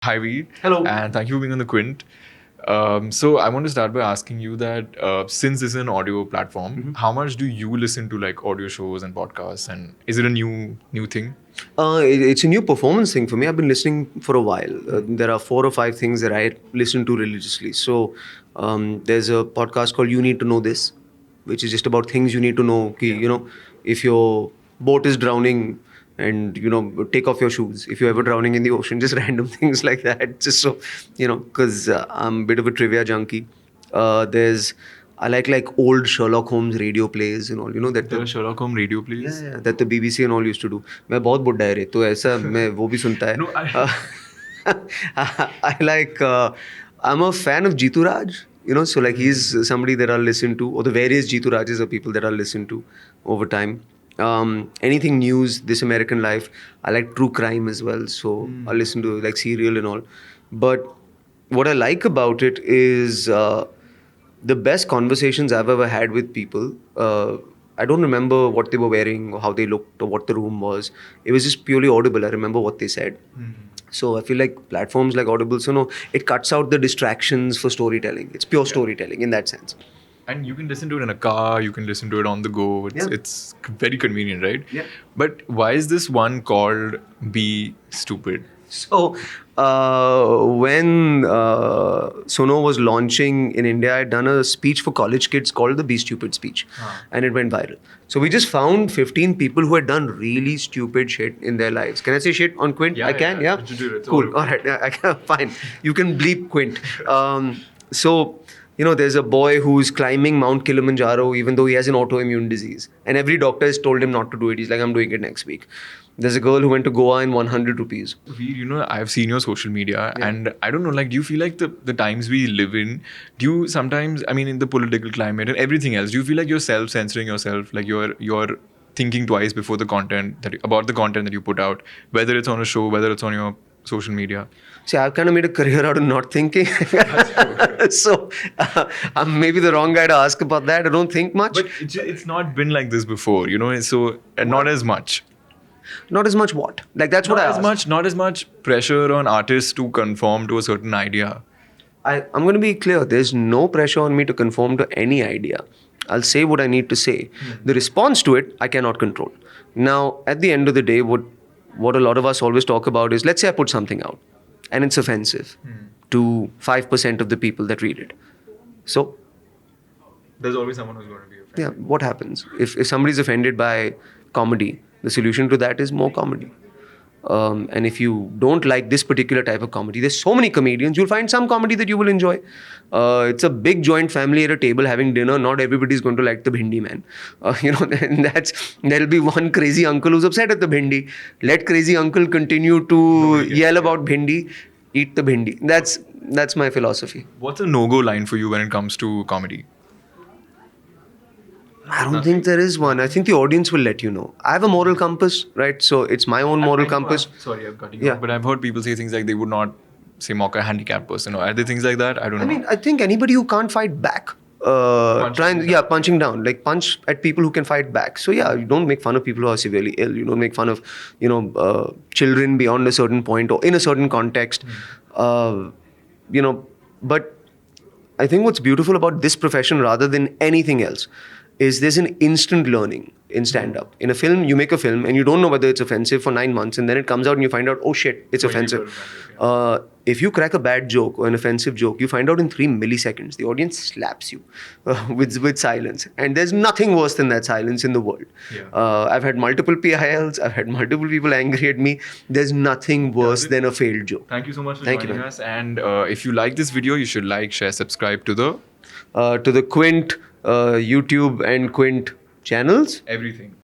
Hi, Veer. Hello. And thank you for being on the Quint. So I want to start by asking you that since this is an audio platform, how much do you listen to like audio shows and podcasts? And is it a new thing? It's a new performance thing for me. I've been listening for a while. There are 4 or 5 things that I listen to religiously. So there's a podcast called You Need to Know This, which is just about things you need to know. If your boat is drowning and, take off your shoes. If you're ever drowning in the ocean, just random things like that. Just so, because I'm a bit of a trivia junkie. There's I like old Sherlock Holmes radio plays and all. That The Sherlock Holmes radio plays. yeah, that the BBC and all used to do. मैं बहुत बुड्ढा है रे तो ऐसा मैं वो भी सुनता है. No, I like I'm a fan of Jitu Raj. So like he's somebody that I'll listen to, or the various Jitu Rajes are people that I'll listen to over time. Anything news, This American Life. I like true crime as well, so I'll listen to like Serial and all. But what I like about it is the best conversations I've ever had with people. I don't remember what they were wearing or how they looked or what the room was. It was just purely audible. I remember what they said. So I feel like platforms like Audible, it cuts out the distractions for storytelling. It's pure storytelling in that sense. And you can listen to it in a car, you can listen to it on the go. It's very convenient, right? Yeah. But why is this one called Be Stupid? So, when Suno was launching in India, I had done a speech for college kids called the Be Stupid speech. And it went viral. So, we just found 15 people who had done really stupid shit in their lives. Can I say shit on Quint? I can, yeah? Cool. All right. I can, fine. You can bleep Quint. There's a boy who's climbing Mount Kilimanjaro even though he has an autoimmune disease. And every doctor has told him not to do it. He's like, I'm doing it next week. There's a girl who went to Goa in 100 rupees. Veer, I've seen your social media and I don't know, like, do you feel like the times we live in, do you sometimes, I mean, in the political climate and everything else, do you feel like you're self-censoring yourself? Like you're thinking twice before about the content that you put out, whether it's on a show, whether it's on your social media? See, I've kind of made a career out of not thinking. So I'm maybe the wrong guy to ask about that. I don't think much. But it's not been like this before, so not as much. Not as much what? Like that's what I asked. Not as much pressure on artists to conform to a certain idea. I'm going to be clear. There's no pressure on me to conform to any idea. I'll say what I need to say. The response to it, I cannot control. Now, at the end of the day, what a lot of us always talk about is, let's say I put something out and it's offensive to 5% of the people that read it. So, there's always someone who's going to be offended. Yeah, what happens? If somebody's offended by comedy, the solution to that is more comedy. And if you don't like this particular type of comedy, there's so many comedians, you'll find some comedy that you will enjoy. It's a big joint family at a table having dinner. Not everybody's going to like the bhindi, man. And there'll be one crazy uncle who's upset at the bhindi. Let crazy uncle continue to yell about bhindi, eat the bhindi. That's my philosophy. What's a no-go line for you when it comes to comedy? I don't think there is one. I think the audience will let you know. I have a moral compass, right? So it's my own moral compass. Sorry, I'm cutting you off, but I've heard people say things like they would not say mock a handicapped person. Or are there things like that? I don't know. I mean, I think anybody who can't fight back, punching down, like punch at people who can fight back. So yeah, you don't make fun of people who are severely ill. You don't make fun of, children beyond a certain point or in a certain context. But I think what's beautiful about this profession rather than anything else is there's an instant learning in stand-up. In a film, you make a film and you don't know whether it's offensive for 9 months and then it comes out and you find out, oh shit, it's offensive. If you crack a bad joke or an offensive joke, you find out in 3 milliseconds. The audience slaps you with silence. And there's nothing worse than that silence in the world. I've had multiple PILs. I've had multiple people angry at me. There's nothing worse than a failed joke. Thank you so much for joining us. And if you like this video, you should like, share, subscribe to the Quint, YouTube and Quint channels. Everything.